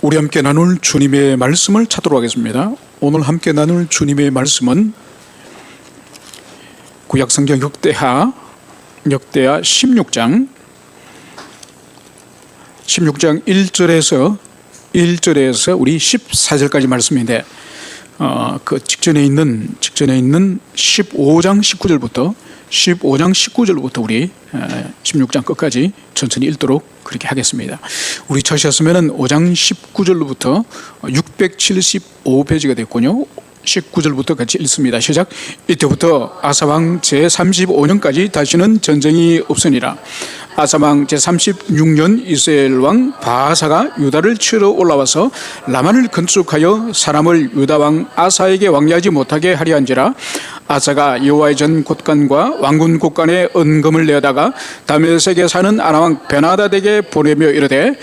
우리 함께 나눌 주님의 말씀을 찾도록 하겠습니다. 오늘 함께 나눌 주님의 말씀은 구약성경 역대하 16장 1절에서 우리 14절까지 말씀인데 그 직전에 있는 15장 19절부터 우리 16장 끝까지 천천히 읽도록 그렇게 하겠습니다. 우리 찾으셨으면 5장 19절로부터 675페이지가 됐군요. 19절부터 같이 읽습니다. 시작. 이때부터 아사왕 제35년까지 다시는 전쟁이 없으니라. 아사왕 제36년 이스라엘 왕 바하사가 유다를 치러 올라와서 라마를 건축하여 사람을 유다 왕 아사에게 왕래하지 못하게 하려 한지라. 아사가 여호와의 전 곳간과 왕군 곳간에 은금을 내다가 다메섹에 사는 아람 왕 베나다덱에게 보내며 이르되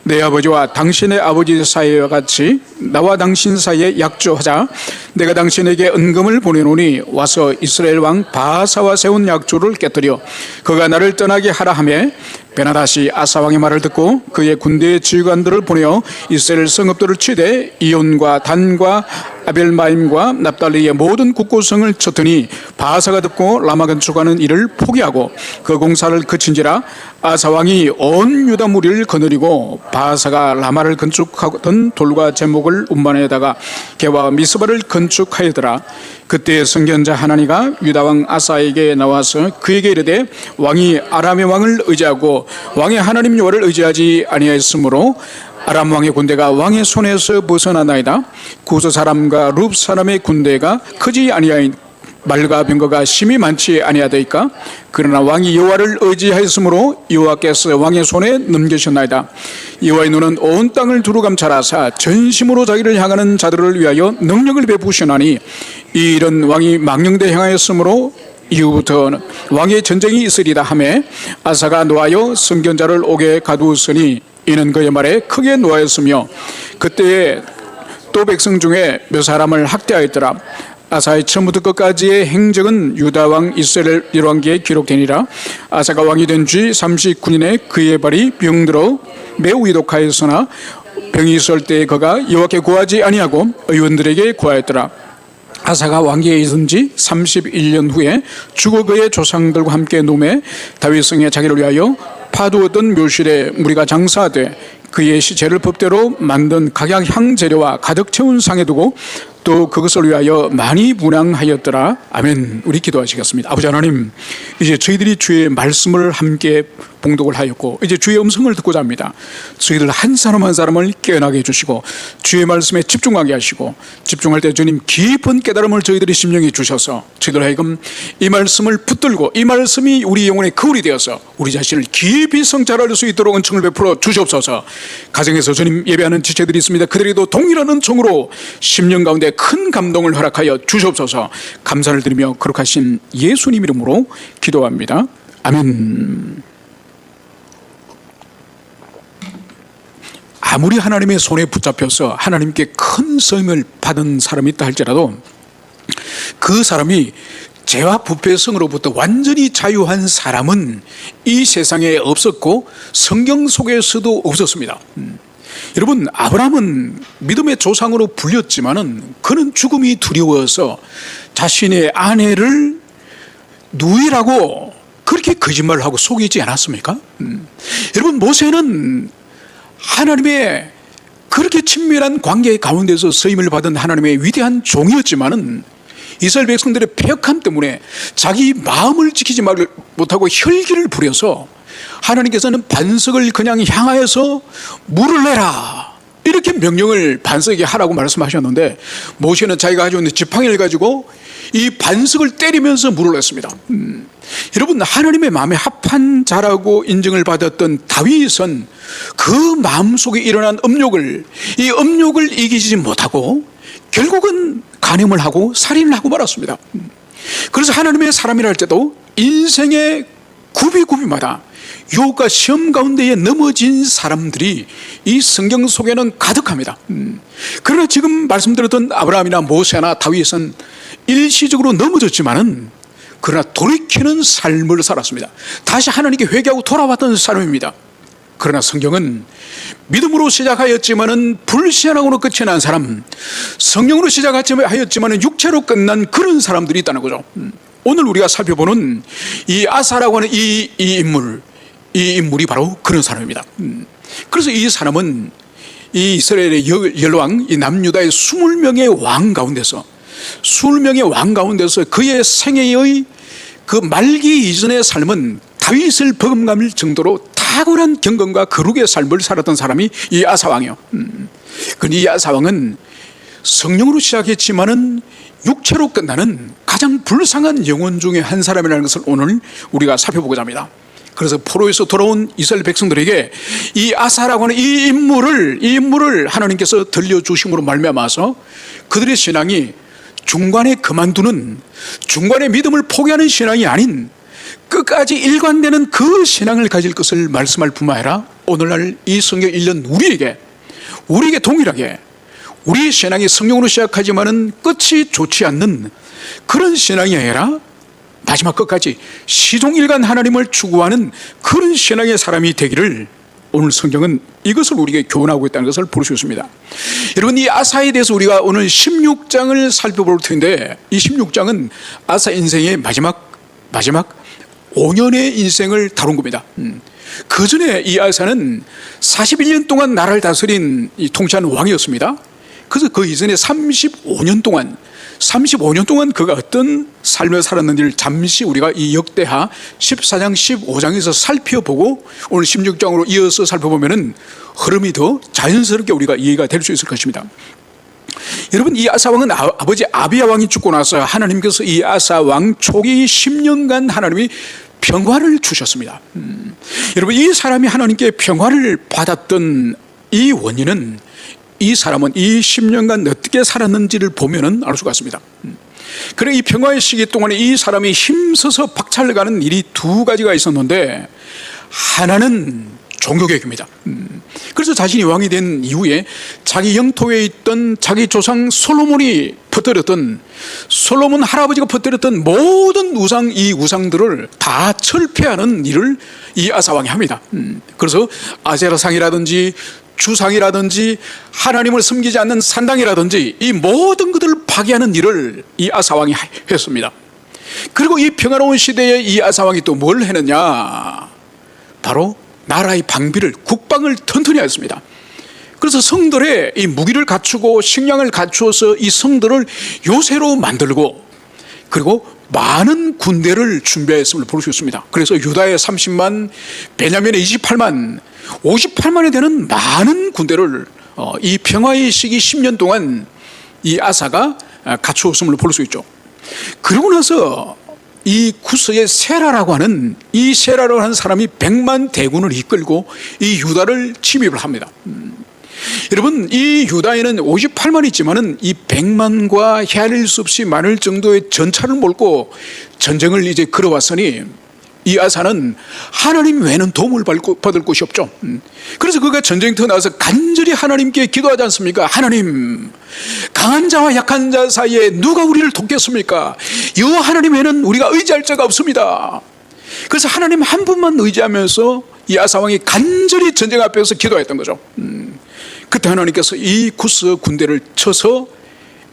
내 아버지와 당신의 아버지 사이와 같이 나와 당신 사이에 약조하자. 내가 당신에게 은금을 보내노니 와서 이스라엘 왕 바하사와 세운 약조를 깨뜨려 그가 나를 떠나게 하라 하며 베나다시 아사 왕의 말을 듣고 그의 군대의 지휘관들을 보내어 이스라엘 성읍들을 치되 이온과 단과 아벨마임과 납달리의 모든 국고성을 쳤더니 바하사가 듣고 라마 건축하는 일을 포기하고 그 공사를 그친지라. 아사 왕이 온 유다 무리를 거느리고 바하사가 라마를 건축하던 돌과 제목을 운반에다가 게와 미스바를 건축하였더라. 그때 선견자 하나니가 유다 왕 아사에게 나와서 그에게 이르되 왕이 아람의 왕을 의지하고 왕의 하나님 여호와를 의지하지 아니하였으므로 아람 왕의 군대가 왕의 손에서 벗어나나이다. 구스 사람과 룹 사람의 군대가 크지 아니하인 말과 병거가 심히 많지 아니하더이까. 그러나 왕이 여호와를 의지하였으므로 여호와께서 왕의 손에 넘기셨나이다. 여호와의 눈은 온 땅을 두루 감찰하사 전심으로 자기를 향하는 자들을 위하여 능력을 베푸시나니 이 일은 왕이 망령대 향하였으므로 이후부터는 왕의 전쟁이 있으리다 하매 아사가 노하여 선견자를 옥에 가두었으니 이는 그의 말에 크게 노하였으며 그때에 또 백성 중에 몇 사람을 학대하였더라. 아사의 처음부터 끝까지의 행적은 유다 왕 이스라엘 열왕기에 기록되니라. 아사가 왕이 된 지 39년에 그의 발이 병들어 매우 위독하였으나 병이 있을 때에 그가 여호와께 구하지 아니하고 의원들에게 구하였더라. 아사가 왕기에 있은 지 31년 후에 죽어 그의 조상들과 함께 노매 다윗성에 자기를 위하여 파두었던 묘실에 무리가 장사하되 그의 시체를 법대로 만든 각약 향재료와 가득 채운 상에 두고 또 그것을 위하여 많이 분향하였더라. 아멘. 우리 기도하시겠습니다. 아버지 하나님, 이제 저희들이 주의 말씀을 함께 봉독을 하였고 이제 주의 음성을 듣고자 합니다. 저희들 한 사람 한 사람을 깨어나게 해주시고 주의 말씀에 집중하게 하시고 집중할 때 주님 깊은 깨달음을 저희들이 심령에 주셔서 저희들 하여금 이 말씀을 붙들고 이 말씀이 우리 영혼의 거울이 되어서 우리 자신을 깊이 성찰할 수 있도록 은총을 베풀어 주시옵소서. 가정에서 주님 예배하는 지체들이 있습니다. 그들에게도 동일한 은총으로 심령 가운데 큰 감동을 허락하여 주시옵소서. 감사를 드리며 거룩하신 예수님 이름으로 기도합니다. 아멘. 아무리 하나님의 손에 붙잡혀서 하나님께 큰 쓰임을 받은 사람이 있다 할지라도 그 사람이 죄와 부패의 성으로부터 완전히 자유한 사람은 이 세상에 없었고 성경 속에서도 없었습니다. 여러분, 아브라함은 믿음의 조상으로 불렸지만은 그는 죽음이 두려워서 자신의 아내를 누이라고 그렇게 거짓말을 하고 속이지 않았습니까? 여러분, 모세는 하나님의 그렇게 친밀한 관계 가운데서 쓰임을 받은 하나님의 위대한 종이었지만은 이스라엘 백성들의 패역함 때문에 자기 마음을 지키지 못하고 혈기를 부려서 하나님께서는 반석을 그냥 향하여서 물을 내라 이렇게 명령을 반석에게 하라고 말씀하셨는데 모세는 자기가 가지고 있는 지팡이를 가지고 이 반석을 때리면서 물을 냈습니다. 여러분, 하나님의 마음에 합한 자라고 인정을 받았던 다윗은 그 마음속에 일어난 이 업욕을 이기지 못하고 결국은 간음을 하고 살인을 하고 말았습니다. 그래서 하나님의 사람이라 할 때도 인생의 구비구비마다 유혹과 시험 가운데에 넘어진 사람들이 이 성경 속에는 가득합니다. 그러나 지금 말씀드렸던 아브라함이나 모세나 다윗은 일시적으로 넘어졌지만은 그러나 돌이키는 삶을 살았습니다. 다시 하나님께 회개하고 돌아왔던 사람입니다. 그러나 성경은 믿음으로 시작하였지만은 불신앙으로 끝이 난 사람, 성령으로 시작하였지만은 육체로 끝난 그런 사람들이 있다는 거죠. 오늘 우리가 살펴보는 이 아사라고 하는 이 인물이 바로 그런 사람입니다. 그래서 이 사람은 이 이스라엘의 열왕, 이 남유다의 20명의 왕 가운데서 20명의 왕 가운데서 그의 생애의 그 말기 이전의 삶은 다윗을 버금갈 정도로 탁월한 경건과 거룩의 삶을 살았던 사람이 이 아사왕이요. 그런데 이 아사왕은 성령으로 시작했지만은 육체로 끝나는 가장 불쌍한 영혼 중에 한 사람이라는 것을 오늘 우리가 살펴보고자 합니다. 그래서 포로에서 돌아온 이스라엘 백성들에게 이 아사라고 하는 이 인물을 하나님께서 들려주심으로 말미암아서 그들의 신앙이 중간에 그만두는, 중간에 믿음을 포기하는 신앙이 아닌 끝까지 일관되는 그 신앙을 가질 것을 말씀할 뿐만 아니라 오늘날 이 성경 읽는 우리에게 동일하게 우리의 신앙이 성령으로 시작하지만은 끝이 좋지 않는 그런 신앙이 아니라 마지막 끝까지 시종일관 하나님을 추구하는 그런 신앙의 사람이 되기를 오늘 성경은 이것을 우리에게 교훈하고 있다는 것을 볼 수 있습니다. 여러분, 이 아사에 대해서 우리가 오늘 16장을 살펴볼 텐데, 이 16장은 아사 인생의 마지막 5년의 인생을 다룬 겁니다. 그 전에 이 아사는 41년 동안 나라를 다스린 이 통치하는 왕이었습니다. 그래서 그 이전에 35년 동안 그가 어떤 삶을 살았는지를 잠시 우리가 이 역대하 14장 15장에서 살펴보고 오늘 16장으로 이어서 살펴보면은 흐름이 더 자연스럽게 우리가 이해가 될 수 있을 것입니다. 여러분, 이 아사왕은 아버지 아비야 왕이 죽고 나서 하나님께서 이 아사왕 초기 10년간 하나님이 평화를 주셨습니다. 여러분, 이 사람이 하나님께 평화를 받았던 이 원인은 이 사람은 이 10년간 어떻게 살았는지를 보면은 알 수가 있습니다. 그래, 이 평화의 시기 동안에 이 사람이 힘써서 박차를 가는 일이 두 가지가 있었는데, 하나는 종교개혁입니다. 그래서 자신이 왕이 된 이후에 자기 영토에 있던 자기 조상 솔로몬이 퍼뜨렸던, 솔로몬 할아버지가 퍼뜨렸던 모든 이 우상들을 다 철폐하는 일을 이 아사왕이 합니다. 그래서 아세라상이라든지 주상이라든지 하나님을 섬기지 않는 산당이라든지 이 모든 것들을 파괴하는 일을 이 아사왕이 했습니다. 그리고 이 평화로운 시대에 이 아사왕이 또 뭘 했느냐, 바로 나라의 방비를, 국방을 튼튼히 했습니다. 그래서 성들의 이 무기를 갖추고 식량을 갖추어서 이 성들을 요새로 만들고, 그리고 많은 군대를 준비했음을 볼 수 있습니다. 그래서 유다의 30만, 베냐민의 28만, 58만이 되는 많은 군대를 이 평화의 시기 10년 동안 이 아사가 갖추었음을 볼 수 있죠. 그러고 나서 이 구스의 세라라고 하는 사람이 100만 대군을 이끌고 이 유다를 침입을 합니다. 여러분, 이 유다에는 58만 있지만은 이 100만과 헤아릴 수 없이 많을 정도의 전차를 몰고 전쟁을 이제 걸어왔으니 이 아사는 하나님 외에는 도움을 받을 곳이 없죠. 그래서 그가 전쟁터 나와서 간절히 하나님께 기도하지 않습니까? 하나님, 강한 자와 약한 자 사이에 누가 우리를 돕겠습니까? 여호와 하나님 외에는 우리가 의지할 자가 없습니다. 그래서 하나님 한 분만 의지하면서 이 아사왕이 간절히 전쟁 앞에서 기도했던 거죠. 그때 하나님께서 이 구스 군대를 쳐서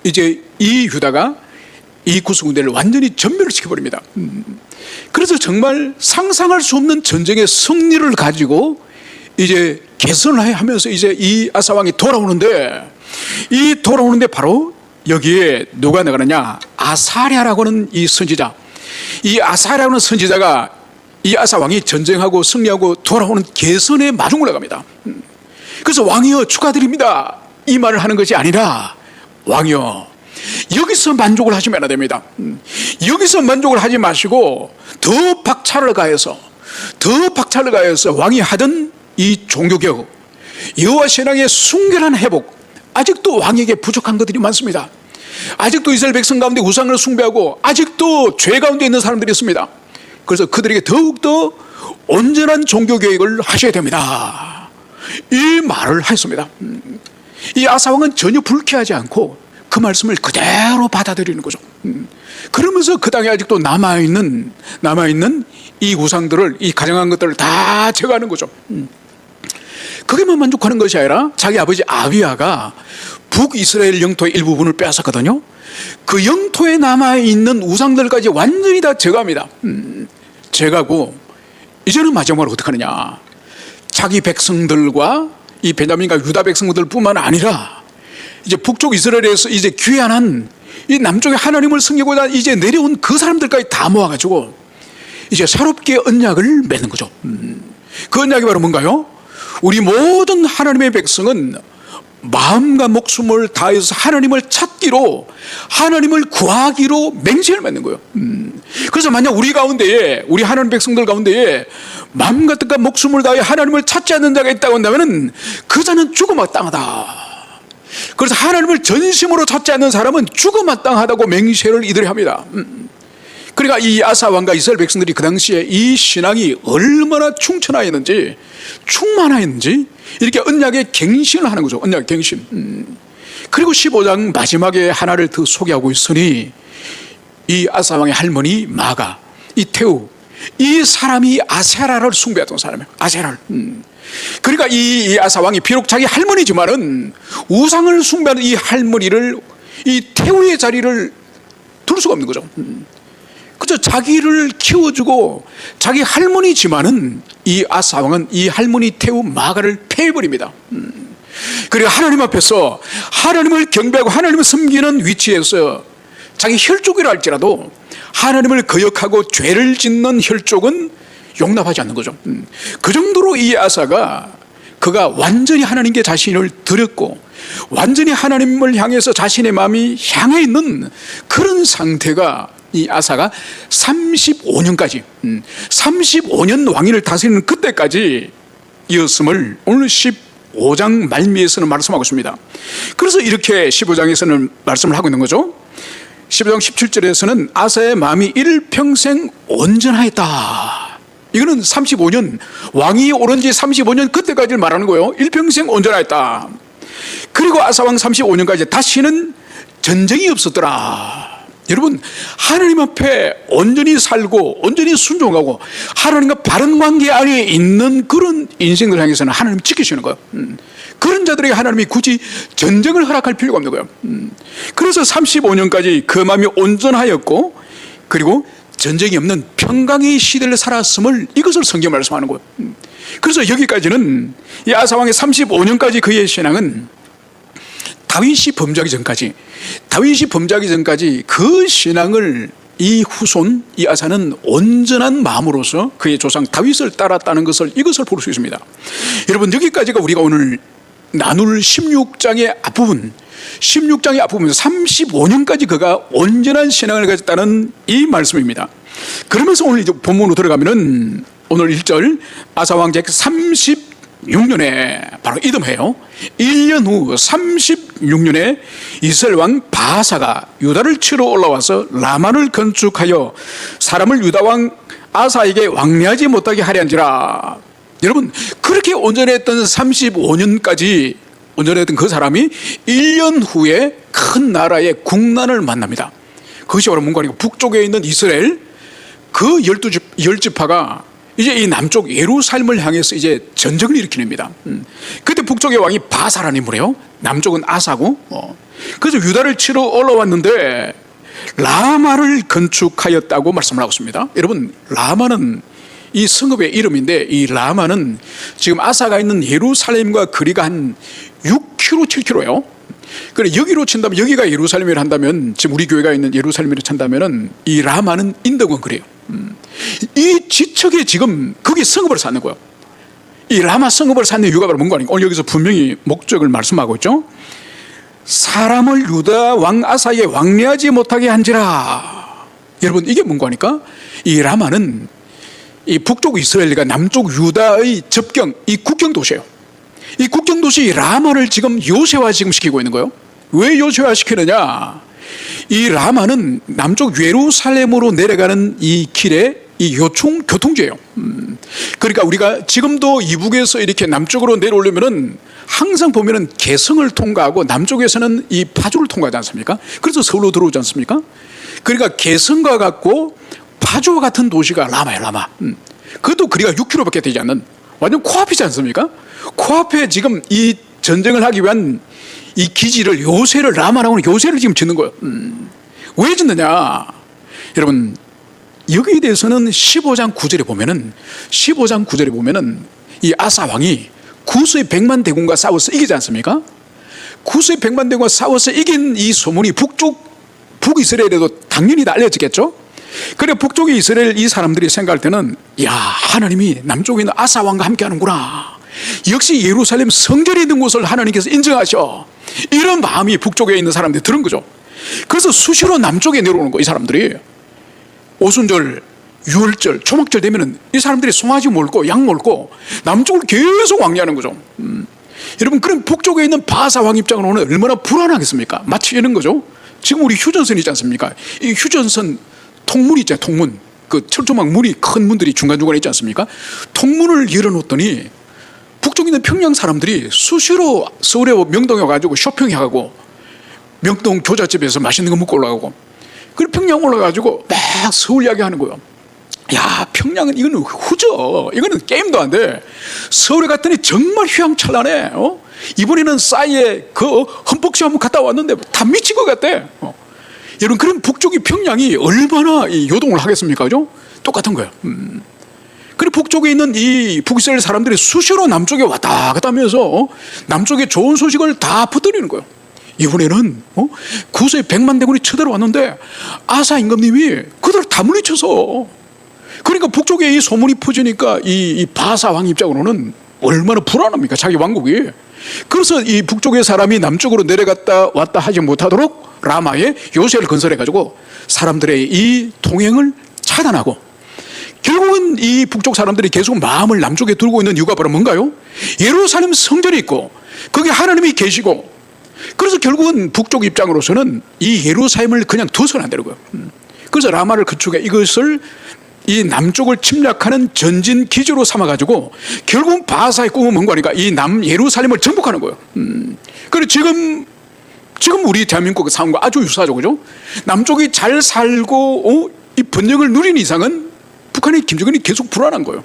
이제 이 유다가 이 구스 군대를 완전히 전멸을 시켜버립니다. 그래서 정말 상상할 수 없는 전쟁의 승리를 가지고 이제 개선을 하면서 이제 이 아사왕이 돌아오는데, 이 돌아오는데 바로 여기에 누가 나가느냐, 아사랴라고 하는 이 선지자, 이 아사랴라고 하는 선지자가 이 아사왕이 전쟁하고 승리하고 돌아오는 개선에 마중을 나갑니다. 그래서 왕이여 축하드립니다, 이 말을 하는 것이 아니라, 왕이여 여기서 만족을 하시면 안 됩니다. 여기서 만족을 하지 마시고 더 박차를 가해서 왕이 하던 이 종교개혁, 여호와 신앙의 순결한 회복, 아직도 왕에게 부족한 것들이 많습니다. 아직도 이스라엘 백성 가운데 우상을 숭배하고 아직도 죄 가운데 있는 사람들이 있습니다. 그래서 그들에게 더욱더 온전한 종교개혁을 하셔야 됩니다, 이 말을 했습니다. 이 아사왕은 전혀 불쾌하지 않고 그 말씀을 그대로 받아들이는 거죠. 그러면서 그 땅에 아직도 남아있는 이 우상들을, 이 가증한 것들을 다 제거하는 거죠. 거기만 만족하는 것이 아니라 자기 아버지 아비야가 북이스라엘 영토의 일부분을 빼앗았거든요. 그 영토에 남아있는 우상들까지 완전히 다 제거합니다. 제거하고 이제는 마지막으로 어떻게 하느냐, 자기 백성들과 이 베냐민과 유다 백성들 뿐만 아니라 이제 북쪽 이스라엘에서 이제 귀환한 이 남쪽에 하나님을 섬기고자 이제 내려온 그 사람들까지 다 모아가지고 이제 새롭게 언약을 맺는 거죠. 그 언약이 바로 뭔가요? 우리 모든 하나님의 백성은 마음과 목숨을 다해서 하나님을 찾기로, 하나님을 구하기로 맹세를 맺는 거예요. 그래서 만약 우리 가운데에, 우리 하나님 백성들 가운데에 마음과 뜻과 목숨을 다해 하나님을 찾지 않는 자가 있다고 한다면 그 자는 죽음마땅하다. 그래서 하나님을 전심으로 찾지 않는 사람은 죽음마땅하다고 맹세를 이들이 합니다. 그러니까 이 아사 왕과 이스라엘 백성들이 그 당시에 이 신앙이 얼마나 충천하였는지, 충만하였는지 이렇게 언약의 갱신을 하는 거죠. 언약의 갱신. 그리고 15장 마지막에 하나를 더 소개하고 있으니 이 아사 왕의 할머니 마가, 이 태우, 이 사람이 아세라를 숭배했던 사람이에요. 아세라를. 그러니까 이 아사 왕이 비록 자기 할머니지만은 우상을 숭배하는 이 할머니를, 이 태우의 자리를 둘 수가 없는 거죠. 그저 자기를 키워주고 자기 할머니지만은 이 아사 왕은 이 할머니 태우 마가를 패해버립니다. 그리고 하나님 앞에서 하나님을 경배하고 하나님을 섬기는 위치에서 자기 혈족이라 할지라도 하나님을 거역하고 죄를 짓는 혈족은 용납하지 않는 거죠. 그 정도로 이 아사가, 그가 완전히 하나님께 자신을 드렸고 완전히 하나님을 향해서 자신의 마음이 향해 있는 그런 상태가 이 아사가 35년까지 35년 왕위를 다스리는 그때까지 이었음을 오늘 15장 말미에서는 말씀하고 있습니다. 그래서 이렇게 15장에서는 말씀을 하고 있는 거죠. 15장 17절에서는 아사의 마음이 일평생 온전하였다. 이거는 35년, 왕이 오른 지 35년 그때까지를 말하는 거예요. 일평생 온전하였다. 그리고 아사왕 35년까지 다시는 전쟁이 없었더라. 여러분, 하나님 앞에 온전히 살고 온전히 순종하고 하나님과 바른 관계 안에 있는 그런 인생들 향해서는 하나님 지키시는 거예요. 그런 자들에게 하나님이 굳이 전쟁을 허락할 필요가 없는 거예요. 그래서 35년까지 그 마음이 온전하였고, 그리고 전쟁이 없는 평강의 시대를 살았음을, 이것을 성경 말씀하는 거예요. 그래서 여기까지는 이 아사왕의 35년까지 그의 신앙은 다윗이 범죄하기 전까지 그 신앙을 이 후손, 이 아사는 온전한 마음으로서 그의 조상 다윗을 따랐다는 것을, 이것을 볼 수 있습니다. 여러분, 여기까지가 우리가 오늘 나눌 16장의 앞부분, 35년까지 그가 온전한 신앙을 가졌다는 이 말씀입니다. 그러면서 오늘 이제 본문으로 들어가면은 오늘 1절, 아사왕 제 36년에 바로 이듬해요. 1년 후 36년에 이스라엘 왕 바사가 유다를 치러 올라와서 라만을 건축하여 사람을 유다 왕 아사에게 왕래하지 못하게 하려한지라. 여러분, 그렇게 온전했던 35년까지 온전했던 그 사람이 1년 후에 큰 나라의 국난을 만납니다. 그것이 바로 뭔가 하니까 북쪽에 있는 이스라엘 그 12지파가 이제 이 남쪽 예루살렘을 향해서 이제 전쟁을 일으킵니다. 그때 북쪽의 왕이 바사라는 인물이에요. 남쪽은 아사고. 그래서 유다를 치러 올라왔는데 라마를 건축하였다고 말씀을 하고 있습니다. 여러분, 라마는 이 성읍의 이름인데, 이 라마는 지금 아사가 있는 예루살렘과 거리가 한 6km, 7km예요. 그래, 여기로 친다면, 여기가 예루살렘이라 한다면, 지금 우리 교회가 있는 예루살렘이라 친다면은 이 라마는 인덕원 거리예요. 이 지척에 지금 거기 성읍을 쌓는 거예요. 이 라마 성읍을 쌓는 이유가 바로 뭔가 하니까 오늘 여기서 분명히 목적을 말씀하고 있죠. 사람을 유다 왕 아사에 왕래하지 못하게 한지라. 여러분, 이게 뭔가 하니까 이 라마는 이 북쪽 이스라엘과 남쪽 유다의 접경, 이 국경 도시예요. 이 국경 도시 라마를 지금 요새화 지금 시키고 있는 거예요. 왜 요새화 시키느냐? 이 라마는 남쪽 예루살렘으로 내려가는 이 길에 이 요충 교통지예요. 그러니까 우리가 지금도 이북에서 이렇게 남쪽으로 내려오려면은 항상 보면은 개성을 통과하고 남쪽에서는 이 파주를 통과하지 않습니까? 그래서 서울로 들어오지 않습니까? 그러니까 개성과 같고 파주와 같은 도시가 라마예요, 라마. 그것도 거리가 6km밖에 되지 않는 완전 코앞이지 않습니까? 코앞에 지금 이 전쟁을 하기 위한 이 기지를, 요새를, 라마라고 하는 요새를 지금 짓는 거예요. 왜 짓느냐? 여러분, 여기에 대해서는 15장 9절에 보면은 이 아사 왕이 구스의 100만 대군과 싸워서 이기지 않습니까? 구스의 100만 대군과 싸워서 이긴 이 소문이 북이스라엘에도 당연히 다 알려지겠죠? 그래 북쪽의 이스라엘 이 사람들이 생각할 때는, 야, 하나님이 남쪽에 있는 아사 왕과 함께 하는구나. 역시 예루살렘 성전이 있는 곳을 하나님께서 인정하셔. 이런 마음이 북쪽에 있는 사람들이 들은 거죠. 그래서 수시로 남쪽에 내려오는 거예요, 이 사람들이. 오순절, 유월절, 초막절 되면은 이 사람들이 송아지 몰고 양 몰고 남쪽을 계속 왕래하는 거죠. 여러분, 그럼 북쪽에 있는 바사 왕 입장으로는 얼마나 불안하겠습니까? 마치 이런 거죠. 지금 우리 휴전선 있지 않습니까? 이 휴전선 통문 있잖아요, 통문. 그 철조망 문이, 큰 문들이 중간중간에 있지 않습니까? 통문을 열어놓더니 북쪽에 있는 평양 사람들이 수시로 서울에 명동에 와가지고 쇼핑해가고 명동 교자집에서 맛있는 거 먹고 올라가고, 그리고 평양 올라가가지고 막 서울 이야기 하는 거예요. 야, 평양은 이거는 후져. 이거는 게임도 안 돼. 서울에 갔더니 정말 휘황찬란해. 이번에는 싸이에 그 흠뻑시 한번 갔다 왔는데 다 미친 것 같대. 여러분, 그럼 북쪽이 평양이 얼마나 요동을 하겠습니까? 그죠? 똑같은 거예요. 그리고 북쪽에 있는 이 북이스라엘 사람들이 수시로 남쪽에 왔다 갔다 하면서 남쪽에 좋은 소식을 다 퍼뜨리는 거예요. 이번에는 구스의 100만 대군이 쳐들어왔는데 아사 임금님이 그들을 다 물리쳐서, 그러니까 북쪽에 이 소문이 퍼지니까 이 바사 왕 입장으로는 얼마나 불안합니까, 자기 왕국이. 그래서 이 북쪽의 사람이 남쪽으로 내려갔다 왔다 하지 못하도록 라마에 요새를 건설해가지고 사람들의 이 통행을 차단하고, 결국은 이 북쪽 사람들이 계속 마음을 남쪽에 두고 있는 이유가 바로 뭔가요? 예루살렘 성전이 있고 거기 하나님이 계시고, 그래서 결국은 북쪽 입장으로서는 이 예루살렘을 그냥 둬서는 안 되는 거예요. 그래서 라마를 건축해 이것을 이 남쪽을 침략하는 전진 기지로 삼아가지고 결국은 바사의 꿈은 뭔가 하니까 이 남 예루살렘을 정복하는 거예요. 그리고 지금 우리 대한민국 상황과 아주 유사하죠, 그죠? 남쪽이 잘 살고 이 번영을 누린 이상은 북한의 김정은이 계속 불안한 거예요.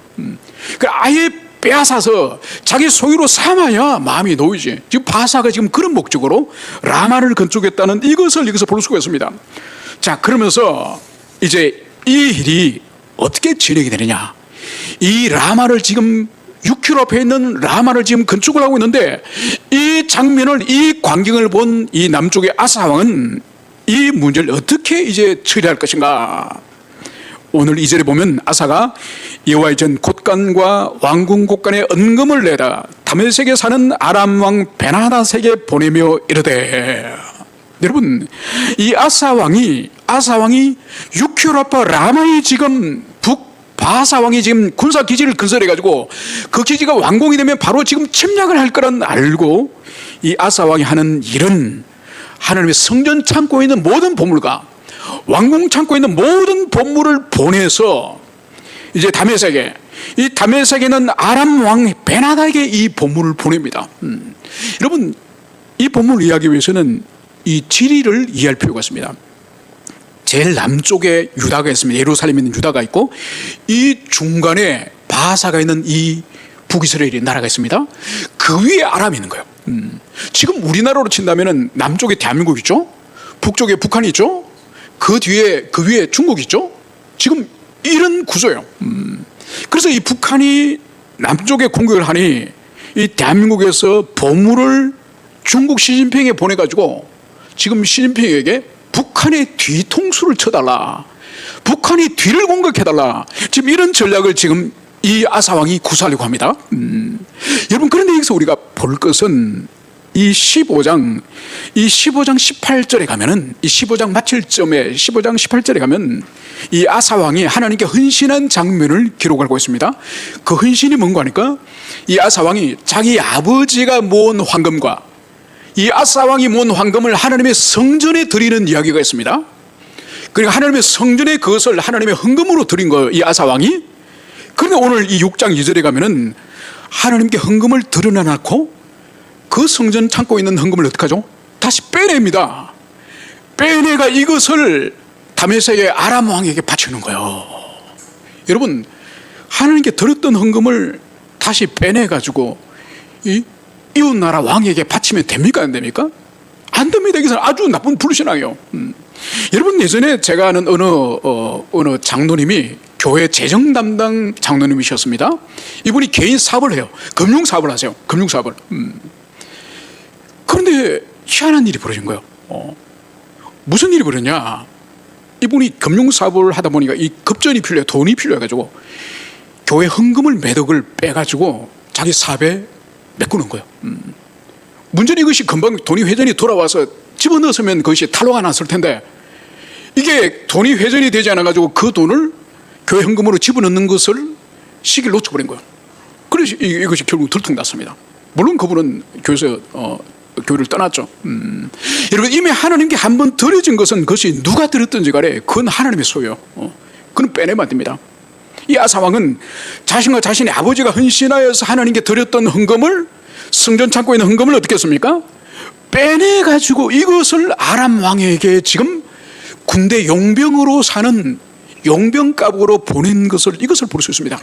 그 아예 빼앗아서 자기 소유로 삼아야 마음이 놓이지. 지금 바사가 지금 그런 목적으로 라마를 건축했다는 이것을 여기서 볼 수가 있습니다. 자, 그러면서 이제 이 일이 어떻게 진행이 되느냐? 이 라마를 지금 6km 앞에 있는 라마를 지금 건축을 하고 있는데, 이 장면을, 이 광경을 본 이 남쪽의 아사 왕은 이 문제를 어떻게 이제 처리할 것인가? 오늘 2절에 보면 아사가 여호와의 전 곳간과 왕궁 곳간에 언금을 내다 다메섹에 사는 아람 왕 베나다색에 보내며 이르되, 여러분, 이 아사 왕이 6km 앞 라마에 지금 바사 왕이 지금 군사 기지를 건설해가지고 그 기지가 완공이 되면 바로 지금 침략을 할 거란 알고, 이 아사 왕이 하는 일은 하나님의 성전 창고에 있는 모든 보물과 왕궁 창고에 있는 모든 보물을 보내서 이제 다메섹에, 이 다메섹에는 아람 왕 베나다에게 이 보물을 보냅니다. 여러분, 이 보물을 이해하기 위해서는 이 지리를 이해할 필요가 있습니다. 제일 남쪽에 유다가 있습니다. 예루살렘에 있는 유다가 있고, 이 중간에 바사가 있는 이 북이스라엘의 나라가 있습니다. 그 위에 아람이 있는 거예요. 지금 우리나라로 친다면 남쪽에 대한민국 있죠? 북쪽에 북한이 있죠? 그 위에 중국이 있죠? 지금 이런 구조예요. 그래서 이 북한이 남쪽에 공격을 하니 이 대한민국에서 보물을 중국 시진핑에 보내가지고 지금 시진핑에게 북한의 뒤통수를 쳐달라, 북한이 뒤를 공격해달라, 지금 이런 전략을 지금 이 아사왕이 구사하려고 합니다. 여러분, 그런데 여기서 우리가 볼 것은 이 15장 18절에 가면은, 이 15장 마칠 점에 15장 18절에 가면 이 아사왕이 하나님께 헌신한 장면을 기록하고 있습니다. 그 헌신이 뭔가 하니까 이 아사왕이 자기 아버지가 모은 황금과 이 아사왕이 모은 황금을 하나님의 성전에 드리는 이야기가 있습니다. 그러니까 하나님의 성전에 그것을 하나님의 헌금으로 드린 거예요, 이 아사왕이. 그런데 오늘 이 6장 2절에 가면은 하나님께 헌금을 드러내놓고 그 성전 창고에 있는 헌금을 어떻게 하죠? 다시 빼냅니다. 빼내가 이것을 다메섹의 아람 왕에게 바치는 거예요. 여러분, 하나님께 드렸던 헌금을 다시 빼내가지고 이웃 나라 왕에게 바치면 됩니까? 안 됩니까? 안 됩니다. 이것은 아주 나쁜 불신앙이에요. 여러분, 예전에 제가 아는 어느 장로님이 교회 재정 담당 장로님이셨습니다. 이분이 개인 사업을 해요. 금융 사업을 하세요. 금융 사업을. 그런데 희한한 일이 벌어진 거예요. 무슨 일이 벌어졌냐? 이분이 금융 사업을 하다 보니까 이 급전이 필요해요. 돈이 필요해가지고 교회 헌금을 몇 억을 빼가지고 자기 사업에 메꾸는 거예요. 문제는 이것이 금방 돈이 회전이 돌아와서 집어넣었으면 그것이 탈로가 났을 텐데, 이게 돈이 회전이 되지 않아가지고 그 돈을 교회 헌금으로 집어넣는 것을 시기를 놓쳐버린 거예요. 그래서 이것이 결국 들통났습니다. 물론 그분은 교회에서 교회를 떠났죠. 여러분, 이미 하나님께 한번 드려진 것은 그것이 누가 드렸든지 간에 그건 하나님의 소유예요. 그건 빼내면 안 됩니다. 이 아사 왕은 자신과 자신의 아버지가 헌신하여서 하나님께 드렸던 헌금을, 성전 창고에 있는 헌금을 어떻게 했습니까? 빼내가지고 이것을 아람 왕에게 지금 군대 용병으로 사는 용병값으로 보낸 것을, 이것을 볼 수 있습니다.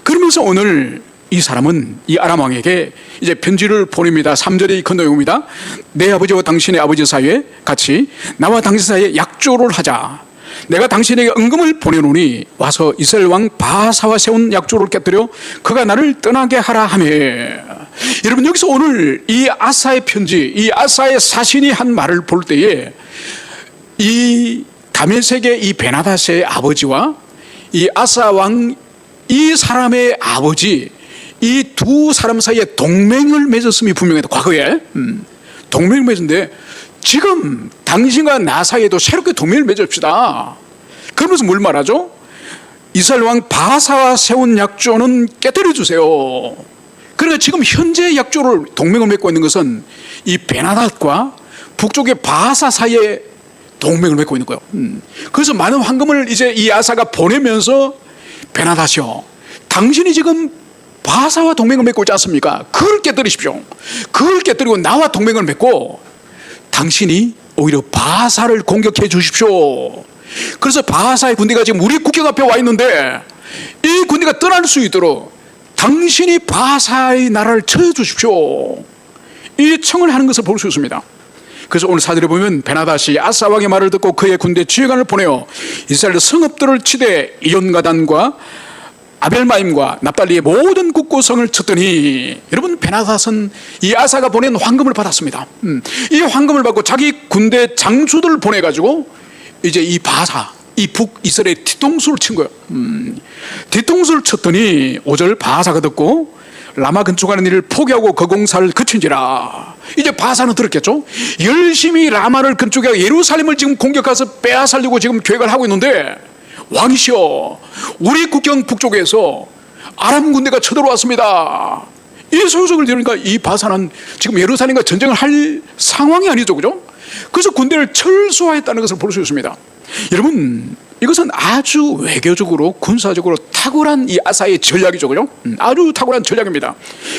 그러면서 오늘 이 사람은 이 아람 왕에게 이제 편지를 보냅니다. 3절의 그 내용입니다. 내 아버지와 당신의 아버지 사이에 같이 나와 당신 사이에 약조를 하자. 내가 당신에게 은금을 보내노니 와서 이스라엘 왕 바사와 세운 약조를 깨뜨려 그가 나를 떠나게 하라 하며. 여러분, 여기서 오늘 이 아사의 편지, 이 아사의 사신이 한 말을 볼 때에 이 다메섹의 이 베나닷의 아버지와 이 아사 왕, 이 사람의 아버지, 이 두 사람 사이에 동맹을 맺었음이 분명하다. 과거에 동맹을 맺었는데 지금 당신과 나 사이에도 새롭게 동맹을 맺읍시다. 그러면서 뭘 말하죠? 이스라엘 왕 바사와 세운 약조는 깨뜨려 주세요. 그러니까 지금 현재 약조를, 동맹을 맺고 있는 것은 이 베나닷과 북쪽의 바사 사이에 동맹을 맺고 있는 거예요. 그래서 많은 황금을 이제 이 아사가 보내면서 베나닷이요, 당신이 지금 바사와 동맹을 맺고 있지 않습니까? 그걸 깨뜨리십시오. 그걸 깨뜨리고 나와 동맹을 맺고 당신이 오히려 바사를 공격해 주십시오. 그래서 바사의 군대가 지금 우리 국경 앞에 와 있는데 이 군대가 떠날 수 있도록 당신이 바사의 나라를 쳐주십시오. 이 청을 하는 것을 볼 수 있습니다. 그래서 오늘 사절에 보면 베나닷이 아사 왕의 말을 듣고 그의 군대 지휘관을 보내어 이스라엘 성읍들을 치되 이온가단과 아벨마임과 납달리의 모든 국고성을 쳤더니, 여러분, 베나닷은 이 아사가 보낸 황금을 받았습니다. 이 황금을 받고 자기 군대 장수들을 보내가지고 이제 이 바사, 이 북이스라엘 뒤통수를 친 거예요. 뒤통수를 쳤더니 5절 바사가 듣고 라마 건축하는 일을 포기하고 그 공사를 그친지라. 이제 바사는 들었겠죠. 열심히 라마를 건축하고 예루살렘을 지금 공격해서 빼앗으려고 지금 계획을 하고 있는데, 왕이시여, 우리 국경 북쪽에서 아람 군대가 쳐들어왔습니다. 이 소식을 들으니까 이 바사는 지금 예루살렘과 전쟁을 할 상황이 아니죠, 그죠? 그래서 군대를 철수화했다는 것을 볼 수 있습니다. 여러분, 이것은 아주 외교적으로, 군사적으로 탁월한 이 아사의 전략이죠, 그죠? 아주 탁월한 전략입니다.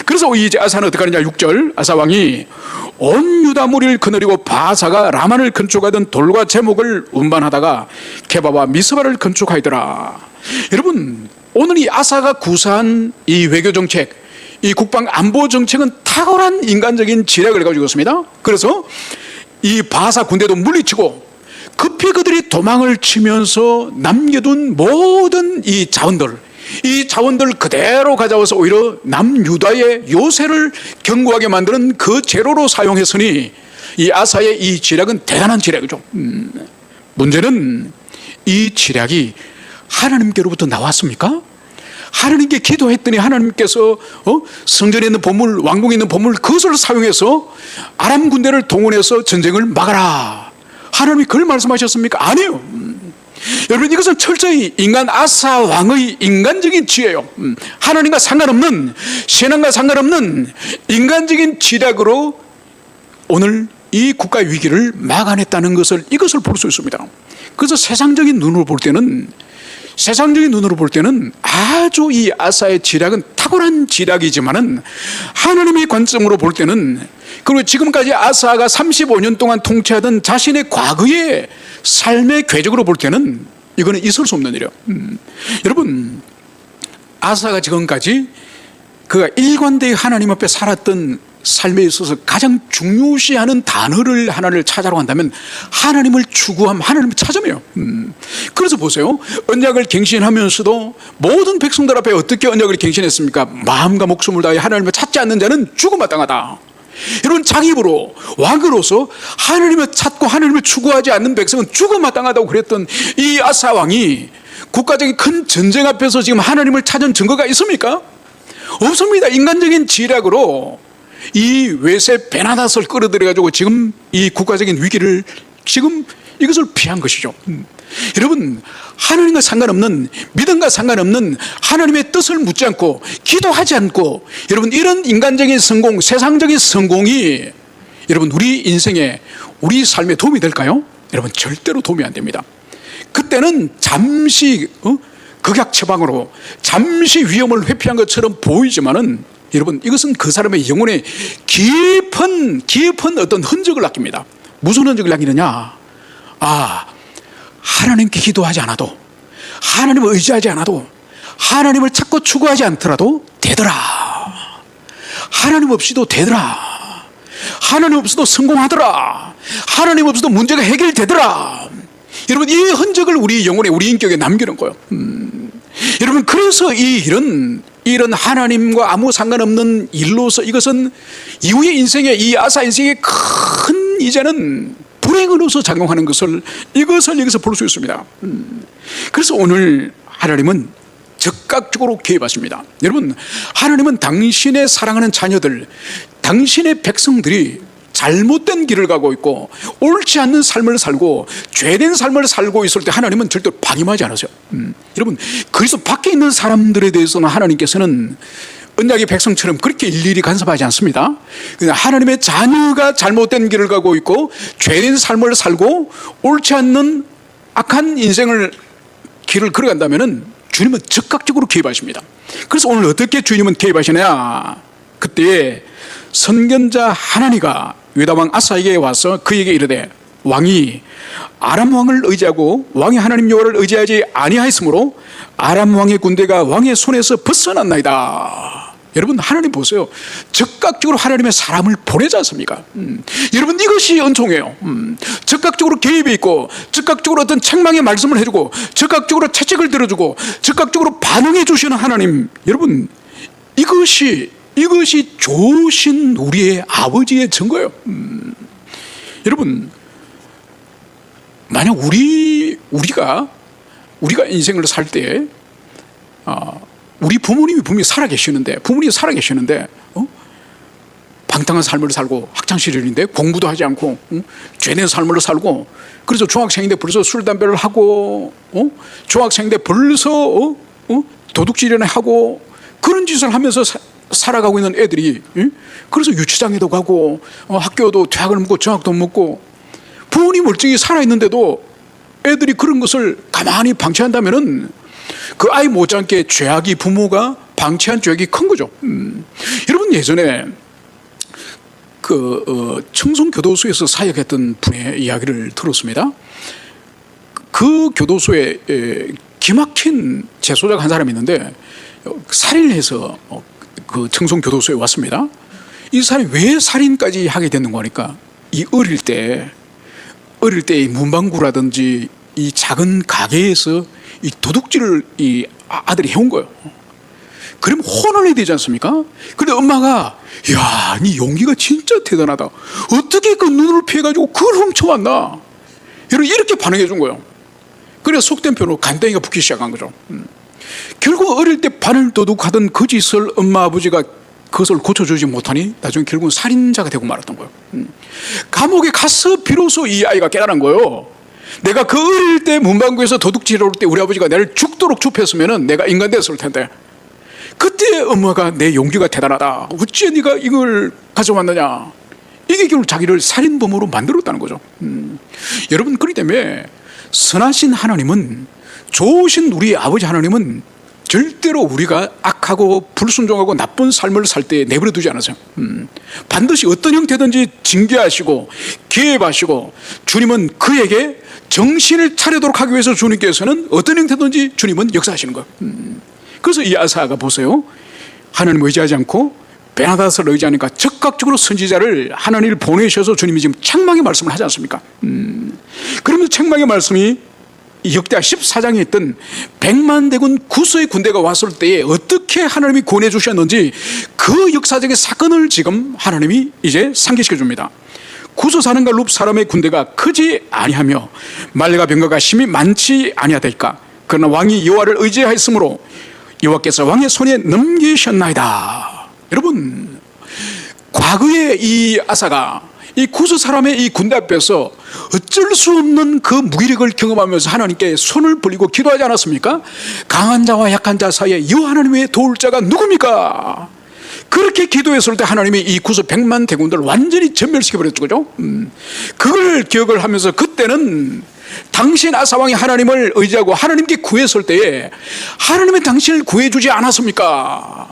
그래서 이제 아사는 어떻게 하느냐? 6절, 아사 왕이 온 유다 무리를 거느리고 바사가 라만을 건축하던 돌과 제목을 운반하다가 게바와 미스바를 건축하더라. 여러분, 오늘 이 아사가 구사한 이 외교 정책, 이 국방 안보 정책은 탁월한 인간적인 지략을 가지고 있습니다. 그래서 이 바사 군대도 물리치고 급히 그들이 도망을 치면서 남겨둔 모든 이 자원들 그대로 가져와서 오히려 남유다의 요새를 견고하게 만드는 그 재료로 사용했으니 이 아사의 이 지략은 대단한 지략이죠. 문제는 이 지략이 하나님께로부터 나왔습니까? 하나님께 기도했더니 하나님께서 성전에 있는 보물, 왕궁에 있는 보물, 그것을 사용해서 아람 군대를 동원해서 전쟁을 막아라, 하나님이 그걸 말씀하셨습니까? 아니에요. 여러분, 이것은 철저히 인간 아사 왕의 인간적인 지혜예요. 하나님과 상관없는, 신앙과 상관없는 인간적인 지략으로 오늘 이 국가의 위기를 막아냈다는 것을, 이것을 볼 수 있습니다. 그래서 세상적인 눈으로 볼 때는 아주 이 아사의 지략은 탁월한 지략이지만은 하나님의 관점으로 볼 때는, 그리고 지금까지 아사가 35년 동안 통치하던 자신의 과거의 삶의 궤적으로 볼 때는 이거는 있을 수 없는 일이에요. 여러분, 아사가 지금까지 그가 일관되게 하나님 앞에 살았던 삶에 있어서 가장 중요시하는 단어를 하나를 찾아라고 한다면 하나님을 추구함, 하나님을 찾으며. 그래서 보세요. 언약을 갱신하면서도 모든 백성들 앞에 어떻게 언약을 갱신했습니까? 마음과 목숨을 다해 하나님을 찾지 않는 자는 죽음마땅하다. 여러분, 자기 입으로 왕으로서 하나님을 찾고 하나님을 추구하지 않는 백성은 죽음마땅하다고 그랬던 이 아사 왕이 국가적인 큰 전쟁 앞에서 지금 하나님을 찾은 증거가 있습니까? 없습니다. 인간적인 지략으로 이 외세 베나닷을 끌어들여가지고 지금 이 국가적인 위기를 지금 이것을 피한 것이죠. 여러분, 하나님과 상관없는, 믿음과 상관없는 하나님의 뜻을 묻지 않고 기도하지 않고, 여러분, 이런 인간적인 성공, 세상적인 성공이 여러분 우리 인생에, 우리 삶에 도움이 될까요? 여러분, 절대로 도움이 안 됩니다. 그때는 잠시 극약 처방으로 잠시 위험을 회피한 것처럼 보이지만은 여러분, 이것은 그 사람의 영혼에 깊은 어떤 흔적을 남깁니다. 무슨 흔적을 남기느냐? 하나님께 기도하지 않아도, 하나님을 의지하지 않아도, 하나님을 찾고 추구하지 않더라도 되더라. 하나님 없이도 되더라. 하나님 없이도 성공하더라. 하나님 없이도 문제가 해결되더라. 여러분, 이 흔적을 우리 영혼에, 우리 인격에 남기는 거예요. 여러분, 그래서 이런 하나님과 아무 상관없는 일로서 이것은 이후의 인생에, 이 아사 인생의 큰 이제는 불행으로서 작용하는 것을 이것을 여기서 볼 수 있습니다. 그래서 오늘 하나님은 적극적으로 개입하십니다. 여러분, 하나님은 당신의 사랑하는 자녀들, 당신의 백성들이 잘못된 길을 가고 있고 옳지 않는 삶을 살고 죄된 삶을 살고 있을 때 하나님은 절대로 방임하지 않으세요. 여러분, 그래서 밖에 있는 사람들에 대해서는 하나님께서는 언약의 백성처럼 그렇게 일일이 간섭하지 않습니다. 하나님의 자녀가 잘못된 길을 가고 있고 죄된 삶을 살고 옳지 않는 악한 인생을 길을 걸어간다면 주님은 적극적으로 개입하십니다. 그래서 오늘 어떻게 주님은 개입하시냐? 그때 선견자 하나니가 유다왕 아사에게 와서 그에게 이르되, 왕이 아람 왕을 의지하고 왕이 하나님 여호와를 의지하지 아니하였으므로 아람 왕의 군대가 왕의 손에서 벗어났나이다. 여러분, 하나님 보세요. 적극적으로 하나님의 사람을 보내지 않습니까? 여러분, 이것이 은총이에요. 적극적으로 개입이 있고 적극적으로 어떤 책망의 말씀을 해주고 적극적으로 채찍을 들어주고 적극적으로 반응해 주시는 하나님, 여러분, 이것이 좋으신 우리의 아버지의 증거예요. 여러분, 만약 우리가 인생을 살 때 우리 부모님이 분명히 살아계시는데 방탕한 삶을 살고 학창시절인데 공부도 하지 않고 죄된 삶을 살고, 그래서 중학생인데 벌써 술 담배를 하고 중학생인데 벌써 도둑질이나 하고 그런 짓을 하면서 살아가고 있는 애들이, 그래서 유치장에도 가고 학교도 대학을 묻고 정학도 묻고 부모님 멀쩡히 살아있는데도 애들이 그런 것을 가만히 방치한다면은 그 아이 못지않게 죄악이, 부모가 방치한 죄악이 큰 거죠. 여러분, 예전에 청송교도소에서 사역했던 분의 이야기를 들었습니다. 그 교도소에 기막힌 재소자가 한 사람이 있는데 살인을 해서 그 청송교도소에 왔습니다. 이 사람이 왜 살인까지 하게 됐는 거니까, 이 어릴 때 이 문방구라든지 이 작은 가게에서 이 도둑질을 이 아들이 해온 거예요. 그러면 혼을 해야 되지 않습니까? 근데 엄마가, 야, 네 용기가 진짜 대단하다. 어떻게 그 눈을 피해가지고 그걸 훔쳐왔나? 이렇게 반응해 준 거예요. 그래서 속된 표로 간땡이가 붙기 시작한 거죠. 결국 어릴 때 발을 도둑하던 그 짓을 엄마 아버지가 그것을 고쳐주지 못하니 나중에 결국은 살인자가 되고 말았던 거예요. 감옥에 가서 비로소 이 아이가 깨달은 거예요. 내가 그 어릴 때 문방구에서 도둑질을 할 때 우리 아버지가 나를 죽도록 줍혔으면 내가 인간 됐을 텐데, 그때 엄마가 내 용기가 대단하다. 어찌 네가 이걸 가져왔느냐. 이게 결국 자기를 살인범으로 만들었다는 거죠. 여러분, 그렇기 때문에 선하신 하나님은, 좋으신 우리 아버지 하나님은 절대로 우리가 악하고 불순종하고 나쁜 삶을 살 때 내버려 두지 않으세요. 반드시 어떤 형태든지 징계하시고 개입하시고, 주님은 그에게 정신을 차리도록 하기 위해서 주님께서는 어떤 형태든지 주님은 역사하시는 거예요. 그래서 이 아사가 보세요. 하나님 의지하지 않고 베나닷을 의지하니까 적극적으로 선지자를 하나님을 보내셔서 주님이 지금 책망의 말씀을 하지 않습니까? 그러면 책망의 말씀이 역대하 14장에 있던 100만 대군 구스의 군대가 왔을 때에 어떻게 하나님이 구원해 주셨는지 그 역사적인 사건을 지금 하나님이 이제 상기시켜 줍니다. 구스 사람과 룹 사람의 군대가 크지 아니하며 말과 병거가 심히 많지 아니하다니까 그러나 왕이 여호와를 의지하였으므로 여호와께서 왕의 손에 넘기셨나이다. 여러분, 과거에 이 아사가 이 구스 사람의 이 군대 앞에서 어쩔 수 없는 그 무기력을 경험하면서 하나님께 손을 벌리고 기도하지 않았습니까? 강한 자와 약한 자 사이에 여호와 하나님의 도울 자가 누굽니까? 그렇게 기도했을 때 하나님이 이 구스 100만 대군들을 완전히 전멸시켜버렸죠. 그죠? 그걸 기억을 하면서 그때는 당신 아사왕이 하나님을 의지하고 하나님께 구했을 때에 하나님이 당신을 구해주지 않았습니까?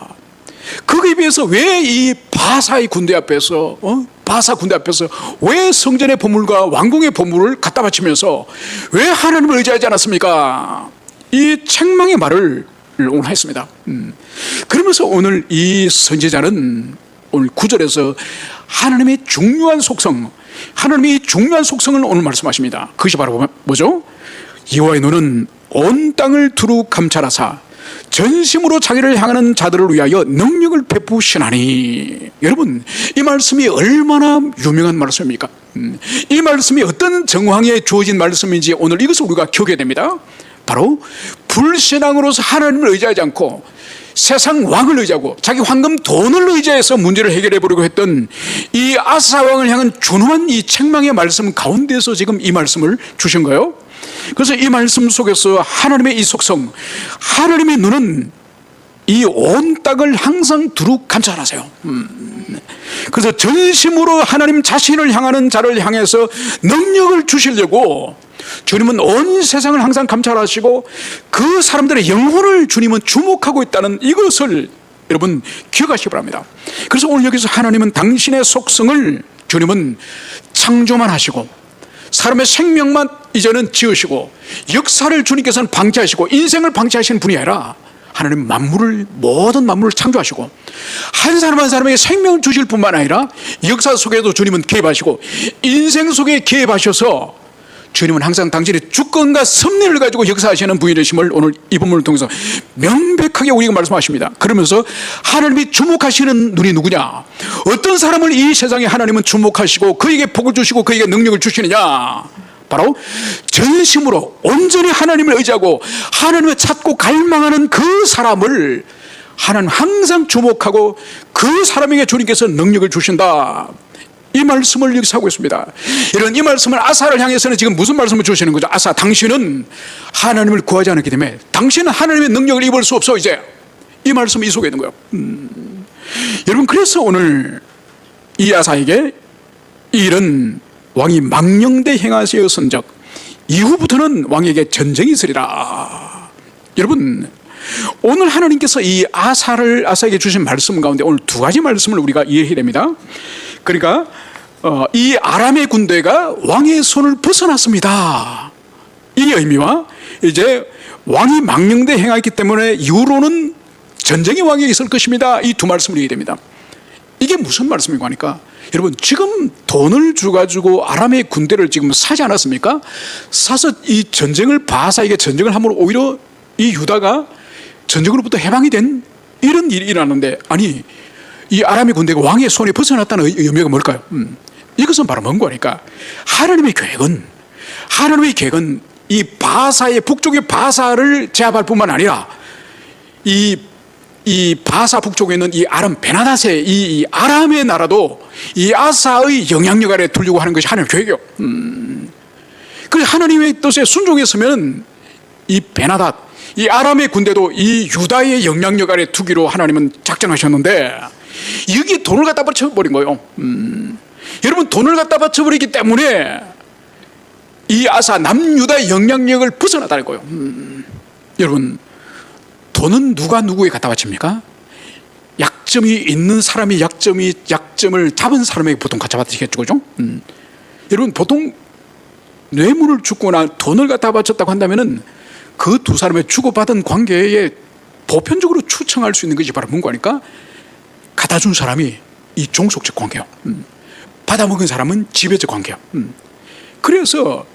거기에 비해서 왜 이 바사의 군대 앞에서 바사 군대 앞에서 왜 성전의 보물과 왕궁의 보물을 갖다 바치면서 왜 하나님을 의지하지 않았습니까? 이 책망의 말을 오늘 했습니다. 그러면서 오늘 이 선지자는 오늘 9절에서 하나님의 중요한 속성, 하나님의 중요한 속성을 오늘 말씀하십니다. 그것이 바로 뭐죠? 여호와의 눈은 온 땅을 두루 감찰하사 전심으로 자기를 향하는 자들을 위하여 능력을 베푸시나니. 여러분, 이 말씀이 얼마나 유명한 말씀입니까? 이 말씀이 어떤 정황에 주어진 말씀인지 오늘 이것을 우리가 기억해야 됩니다. 바로 불신앙으로서 하나님을 의지하지 않고 세상 왕을 의지하고 자기 황금 돈을 의지해서 문제를 해결해 보려고 했던 이 아사 왕을 향한 준엄한 이 책망의 말씀 가운데서 지금 이 말씀을 주신 거예요. 그래서 이 말씀 속에서 하나님의 이 속성, 하나님의 눈은 이 온 땅을 항상 두루 감찰하세요. 그래서 전심으로 하나님 자신을 향하는 자를 향해서 능력을 주시려고 주님은 온 세상을 항상 감찰하시고 그 사람들의 영혼을 주님은 주목하고 있다는 이것을 여러분 기억하시기 바랍니다. 그래서 오늘 여기서 하나님은 당신의 속성을 주님은 창조만 하시고 사람의 생명만 이제는 지으시고 역사를 주님께서는 방치하시고 인생을 방치하시는 분이 아니라 하나님 만물을, 모든 만물을 창조하시고 한 사람 한 사람에게 생명을 주실 뿐만 아니라 역사 속에도 주님은 개입하시고 인생 속에 개입하셔서 주님은 항상 당신의 주권과 섭리를 가지고 역사하시는 분이심을 오늘 이 본문을 통해서 명백하게 우리가 말씀하십니다. 그러면서 하나님이 주목하시는 눈이 누구냐? 어떤 사람을 이 세상에 하나님은 주목하시고 그에게 복을 주시고 그에게 능력을 주시느냐? 바로 전심으로 온전히 하나님을 의지하고 하나님을 찾고 갈망하는 그 사람을 하나님 항상 주목하고 그 사람에게 주님께서 능력을 주신다. 이 말씀을 여기서 하고 있습니다. 이런 이 말씀을 아사를 향해서는 지금 무슨 말씀을 주시는 거죠? 아사, 당신은 하나님을 구하지 않았기 때문에 당신은 하나님의 능력을 입을 수 없어. 이제 이 말씀이 이 속에 있는 거예요. 여러분, 그래서 오늘 이 아사에게 이런 왕이 망령되 행하시었은적 이후부터는 왕에게 전쟁이 있으리라. 여러분, 오늘 하나님께서 이 아사에게 주신 말씀 가운데 오늘 두 가지 말씀을 우리가 이해해야 됩니다. 그러니까 이 아람의 군대가 왕의 손을 벗어났습니다. 이 의미와 이제 왕이 망령되 행하기 때문에 이후로는 전쟁의 왕이 있을 것입니다. 이 두 말씀을 이해해야 됩니다. 이게 무슨 말씀이고 하니까 여러분, 지금 돈을 주가지고 아람의 군대를 지금 사지 않았습니까? 사서 이 전쟁을 바사에게 전쟁을 함으로 오히려 이 유다가 전쟁으로부터 해방이 된 이런 일이 일어났는데, 아니 이 아람의 군대가 왕의 손에 벗어났다는 의미가 뭘까요? 이것은 바로 뭔가 하니까 하나님의 계획은 이 바사의 북쪽의 바사를 제압할 뿐만 아니라 이 바사 북쪽에 있는 이 아람 베나닷의 이 아람의 나라도 이 아사의 영향력 아래 두려고 하는 것이 하나님의 계획이에요. 그래서 하나님의 뜻에 순종했으면 이 베나닷, 이 아람의 군대도 이 유다의 영향력 아래 두기로 하나님은 작정하셨는데 여기에 돈을 갖다 바쳐버린 거예요. 여러분, 돈을 갖다 바쳐버리기 때문에 이 아사 남유다의 영향력을 벗어나다는 거예요. 여러분, 돈은 누가 누구에 갖다 바칩니까? 약점이 있는 사람이 약점을 잡은 사람에게 보통 갖다 바치겠죠, 그죠? 여러분, 보통 뇌물을 주거나 돈을 갖다 바쳤다고 한다면은 그 두 사람의 주고받은 관계에 보편적으로 추정할 수 있는 것이 바로 뭔가 하니까 갖다 준 사람이 이 종속적 관계요. 받아먹은 사람은 지배적 관계요. 그래서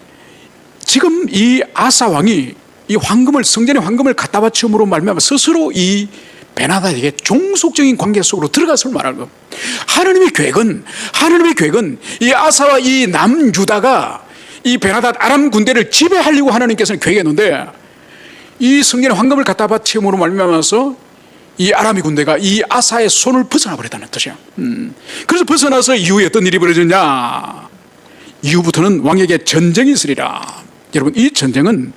지금 이 아사 왕이 이 황금을, 성전의 황금을 갖다 바침으로 말미암아 스스로 이 베나다에게 종속적인 관계 속으로 들어갔을 말하는 것. 하나님의 계획은 이 아사와 이 남유다가 이 베나다 아람 군대를 지배하려고 하나님께서는 계획했는데, 이 성전의 황금을 갖다 바침으로 말미암아서 이 아람의 군대가 이 아사의 손을 벗어나 버렸다는 뜻이야. 그래서 벗어나서 이후에 어떤 일이 벌어졌냐? 이후부터는 왕에게 전쟁이 있으리라. 여러분, 이 전쟁은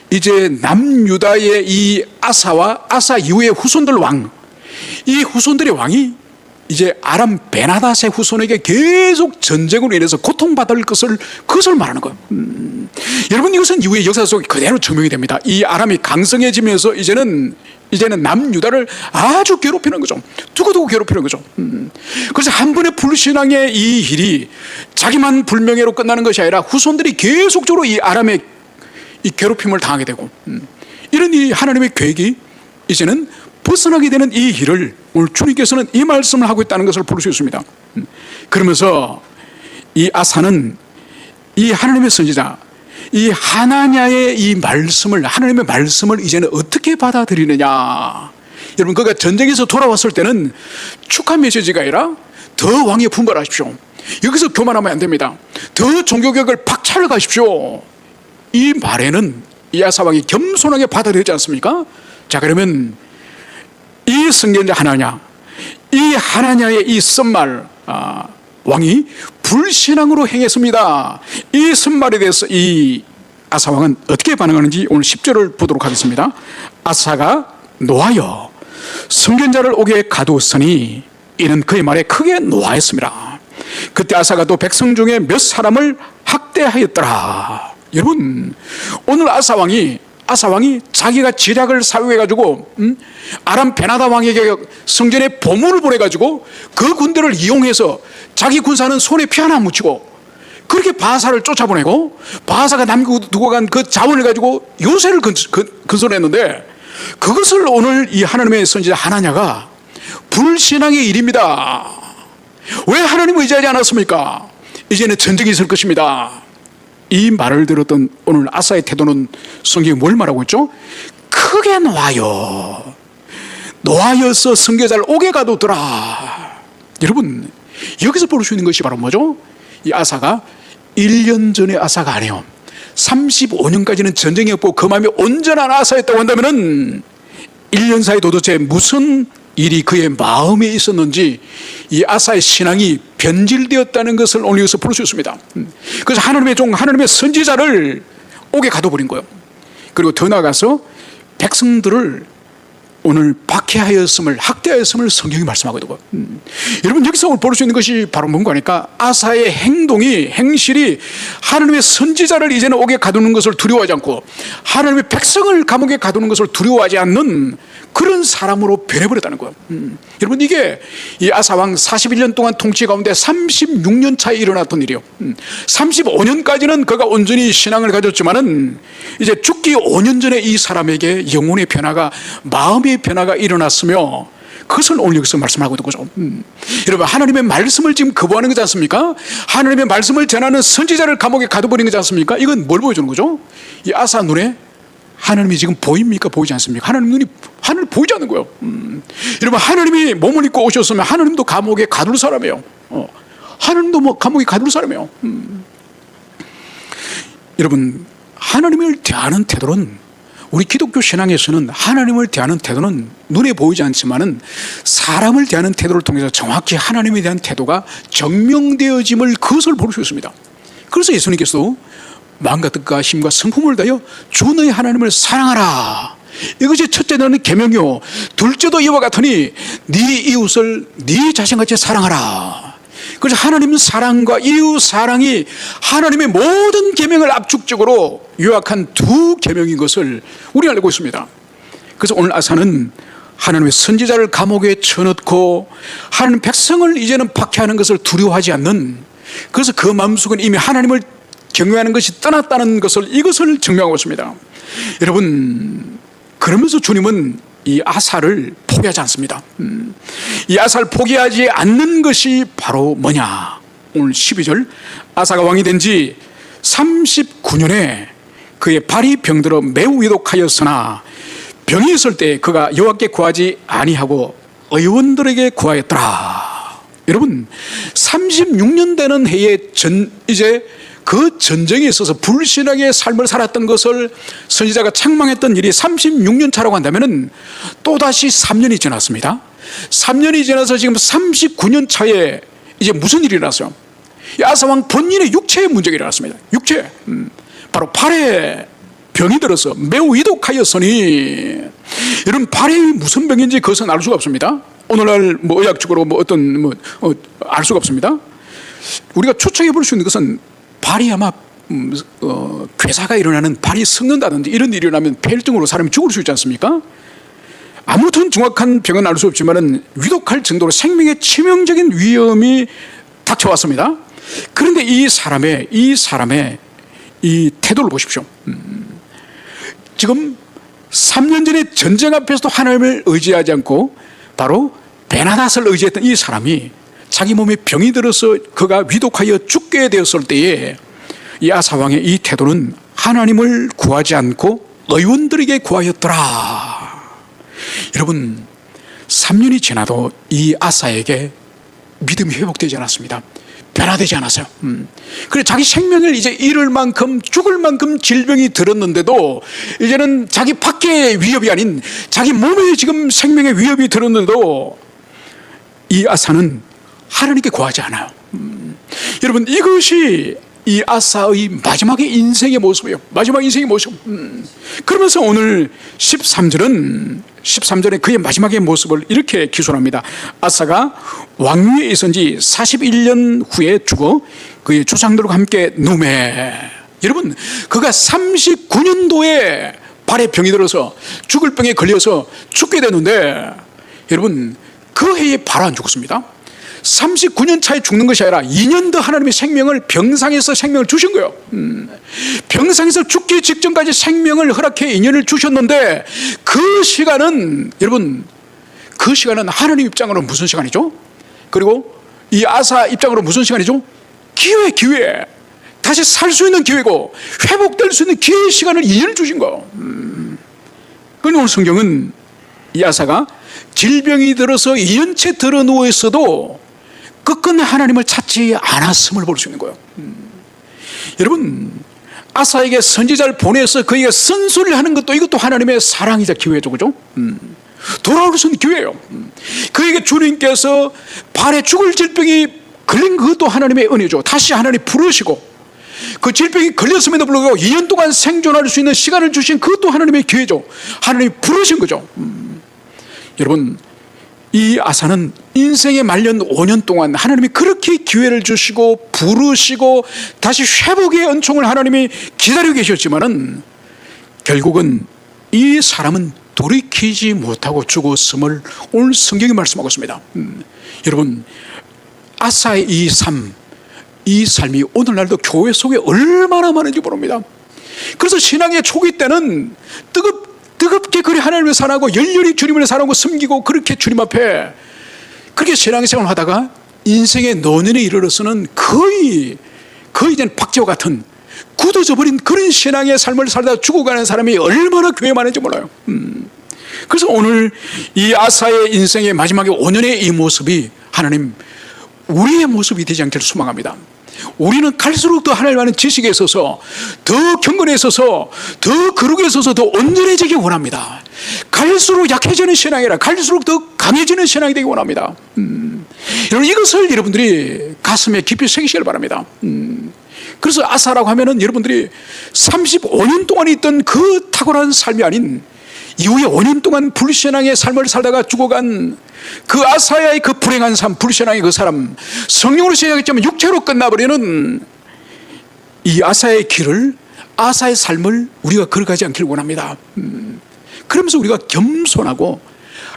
이제 남유다의 이 아사와 아사 이후의 후손들 왕, 이 후손들의 왕이 이제 아람 베나닷의 후손에게 계속 전쟁으로 인해서 고통받을 그것을 말하는 거예요. 여러분, 이것은 이후의 역사 속에 그대로 증명이 됩니다. 이 아람이 강성해지면서 이제는 남유다를 아주 괴롭히는 거죠. 두고두고 괴롭히는 거죠. 그래서 한 번의 불신앙의 이 일이 자기만 불명예로 끝나는 것이 아니라 후손들이 계속적으로 이 아람의 이 괴롭힘을 당하게 되고, 이런 이 하나님의 계획이 이제는 벗어나게 되는 이 일을 오늘 주님께서는 이 말씀을 하고 있다는 것을 볼 수 있습니다. 그러면서 이 아사는 이 하나님의 선지자, 이 하나냐의 이 말씀을, 하나님의 말씀을 이제는 어떻게 받아들이느냐. 여러분, 그가 전쟁에서 돌아왔을 때는 축하 메시지가 아니라 더 왕에 분발하십시오, 여기서 교만하면 안 됩니다, 더 종교개혁을 박차를 가십시오, 이 말에는 이 아사 왕이 겸손하게 받아들였지 않습니까? 자, 그러면 이 선견자 하나냐, 이 하나냐의 이 선말 왕이 불신앙으로 행했습니다. 이 선말에 대해서 이 아사 왕은 어떻게 반응하는지 오늘 10절을 보도록 하겠습니다. 아사가 노하여 선견자를 옥에 가두었으니 이는 그의 말에 크게 노하였습니다. 그때 아사가 또 백성 중에 몇 사람을 학대하였더라. 여러분, 오늘 아사 왕이 자기가 지략을 사용해가지고 아람 베나다 왕에게 성전에 보문을 보내가지고 그 군대를 이용해서 자기 군사는 손에 피 하나 묻히고 그렇게 바사를 쫓아보내고, 바사가 남겨두고 간 그 자원을 가지고 요새를 건설했는데, 그것을 오늘 이 하나님의 선지자 하나냐가 불신앙의 일입니다. 왜 하나님을 의지하지 않았습니까? 이제는 전쟁이 있을 것입니다. 이 말을 들었던 오늘 아사의 태도는 성경이 뭘 말하고 있죠? 크게 노하여서 선교자를 옥에 가두더라. 여러분, 여기서 볼 수 있는 것이 바로 뭐죠? 이 아사가 1년 전의 아사가 아니에요. 35년까지는 전쟁이 없고 그 마음이 온전한 아사였다고 한다면은 1년 사이 도대체 무슨 일이 그의 마음에 있었는지 이 아사의 신앙이 변질되었다는 것을 오늘 여기서 볼 수 있습니다. 그래서 하나님의 선지자를 옥에 가둬버린 거예요. 그리고 더 나아가서 백성들을 오늘 박해하였음을, 학대하였음을 성경이 말씀하고 있는 거예요. 여러분, 여기서 오늘 볼 수 있는 것이 바로 뭔가 하니까 아사의 행실이 하나님의 선지자를 이제는 옥에 가두는 것을 두려워하지 않고 하나님의 백성을 감옥에 가두는 것을 두려워하지 않는 그런 사람으로 변해버렸다는 거예요. 여러분, 이게 이 아사왕 41년 동안 통치 가운데 36년 차에 일어났던 일이에요. 35년까지는 그가 온전히 신앙을 가졌지만은 이제 죽기 5년 전에 이 사람에게 영혼의 변화가, 마음의 변화가 일어났으며, 그것을 오늘 여기서 말씀하고 있는 거죠. 여러분, 하나님의 말씀을 지금 거부하는 거지 않습니까? 하나님의 말씀을 전하는 선지자를 감옥에 가둬버린 거지 않습니까? 이건 뭘 보여주는 거죠? 이 아사 눈에 하나님이 지금 보입니까? 보이지 않습니까? 하나님 보이지 않는 거예요. 여러분, 하나님이 몸을 입고 오셨으면 하나님도 감옥에 가둘 사람이에요. 하나님도 감옥에 가둘 사람이에요. 여러분, 하나님을 대하는 태도는, 우리 기독교 신앙에서는 하나님을 대하는 태도는 눈에 보이지 않지만은 사람을 대하는 태도를 통해서 정확히 하나님에 대한 태도가 증명되어짐을, 그것을 볼 수 있습니다. 그래서 예수님께서도 마음과 뜻과 힘과 성품을 다하여 주 너희 하나님을 사랑하라. 이것이 첫째 너는 계명이요 둘째도 이와 같으니 네 이웃을 네 자신같이 사랑하라. 그래서 하나님 사랑과 이웃 사랑이 하나님의 모든 계명을 압축적으로 요약한 두 계명인 것을 우리가 알고 있습니다. 그래서 오늘 아사는 하나님의 선지자를 감옥에 쳐넣고 하나님 백성을 이제는 박해하는 것을 두려워하지 않는, 그래서 그 마음속은 이미 하나님을 경외하는 것이 떠났다는 것을, 이것을 증명하고 있습니다. 여러분, 그러면서 주님은 이 아사를 포기하지 않습니다. 이 아사를 포기하지 않는 것이 바로 뭐냐? 오늘 12절, 아사가 왕이 된 지 39년에 그의 발이 병들어 매우 위독하였으나 병이 있을 때 그가 여호와께 구하지 아니하고 의원들에게 구하였더라. 여러분, 36년 되는 해에 이제 그 전쟁에 있어서 불신앙의 삶을 살았던 것을 선지자가 책망했던 일이 36년 차라고 한다면 또다시 3년이 지났습니다. 3년이 지나서 지금 39년 차에 이제 무슨 일이 일어났어요? 아사왕 본인의 육체의 문제가 일어났습니다. 육체, 바로 발에 병이 들어서 매우 위독하였으니, 이런 발이 무슨 병인지 그것은 알 수가 없습니다. 오늘날 뭐 의학적으로 뭐 어떤 알 수가 없습니다. 우리가 추측해 볼 수 있는 것은 발이 아마 괴사가 일어나는, 발이 썩는다든지 이런 일이 일어나면 폐혈증으로 사람이 죽을 수 있지 않습니까? 아무튼 정확한 병은 알 수 없지만은 위독할 정도로 생명에 치명적인 위험이 닥쳐왔습니다. 그런데 이 사람의 이 태도를 보십시오. 지금 3년 전에 전쟁 앞에서도 하나님을 의지하지 않고 바로 베나닷을 의지했던 이 사람이 자기 몸에 병이 들어서 그가 위독하여 죽게 되었을 때에 이 아사왕의 이 태도는 하나님을 구하지 않고 의원들에게 구하였더라. 여러분, 3년이 지나도 이 아사에게 믿음이 회복되지 않았습니다. 변화되지 않았어요. 그래, 자기 생명을 이제 잃을 만큼, 죽을 만큼 질병이 들었는데도, 이제는 자기 밖의 위협이 아닌 자기 몸에 지금 생명의 위협이 들었는데도 이 아사는 하나님께 구하지 않아요. 여러분, 이것이 이 아사의 마지막의 인생의 모습이에요. 마지막 인생의 모습. 그러면서 오늘 13절에 그의 마지막의 모습을 이렇게 기술합니다. 아사가 왕위에 있은 지 41년 후에 죽어 그의 조상들과 함께 누매. 여러분, 그가 39년도에 발에 병이 들어서 죽을 병에 걸려서 죽게 되는데, 여러분, 그 해에 바로 안 죽었습니다. 39년 차에 죽는 것이 아니라 2년 더 하나님의 생명을, 병상에서 생명을 주신 거예요. 병상에서 죽기 직전까지 생명을 허락해 인연을 주셨는데, 그 시간은, 여러분, 그 시간은 하나님 입장으로 무슨 시간이죠? 그리고 이 아사 입장으로 무슨 시간이죠? 기회. 다시 살 수 있는 기회고 회복될 수 있는 기회의 시간을 2년을 주신 거예요. 그런데 오늘 성경은 이 아사가 질병이 들어서 2년째 들어 누워 있어도 끝끝내 하나님을 찾지 않았음을 볼 수 있는 거예요. 여러분, 아사에게 선지자를 보내서 그에게 선수를 하는 것도, 이것도 하나님의 사랑이자 기회죠, 그죠? 돌아올 수 있는 기회예요. 그에게 주님께서 발에 죽을 질병이 걸린 그것도 하나님의 은혜죠. 다시 하나님 부르시고, 그 질병이 걸렸음에도 불구하고 2년 동안 생존할 수 있는 시간을 주신 그것도 하나님의 기회죠. 하나님이 부르신 거죠. 여러분, 이 아사는 인생의 말년 5년 동안 하나님이 그렇게 기회를 주시고 부르시고 다시 회복의 은총을 하나님이 기다리고 계셨지만은, 결국은 이 사람은 돌이키지 못하고 죽었음을 오늘 성경이 말씀하고 있습니다. 여러분, 아사의 이 삶이 오늘날도 교회 속에 얼마나 많은지 모릅니다. 그래서 신앙의 초기 때는 뜨겁게 그리 하나님을 사랑하고 열렬히 주님을 사랑하고 섬기고 그렇게 주님 앞에 그렇게 신앙생활을 하다가 인생의 노년에 이르러서는 거의 이제 박쥐와 같은 굳어져 버린 그런 신앙의 삶을 살다 죽어가는 사람이 얼마나 교회에 많은지 몰라요. 그래서 오늘 이 아사의 인생의 마지막에 5년의 이 모습이 하나님, 우리의 모습이 되지 않기를 소망합니다. 우리는 갈수록 더 하나님 아는 지식에 있어서, 더 경건에 있어서, 더 거룩에 있어서 더 온전해지기 원합니다. 갈수록 약해지는 신앙이 아니라 갈수록 더 강해지는 신앙이 되기 원합니다. 여러분, 이것을 여러분들이 가슴에 깊이 새기시길 바랍니다. 그래서 아사라고 하면은 여러분들이 35년 동안 있던 그 탁월한 삶이 아닌 이후에 5년 동안 불신앙의 삶을 살다가 죽어간 그 아사야의 그 불행한 삶, 불신앙의 그 사람, 성령으로 시작했지만 육체로 끝나버리는 이 아사의 길을, 아사의 삶을 우리가 걸어가지 않기를 원합니다. 그러면서 우리가 겸손하고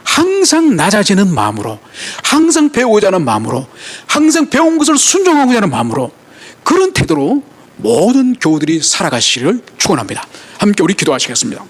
항상 낮아지는 마음으로, 항상 배우고자 하는 마음으로, 항상 배운 것을 순종하고자 하는 마음으로, 그런 태도로 모든 교우들이 살아가시기를 축원합니다. 함께 우리 기도하시겠습니다.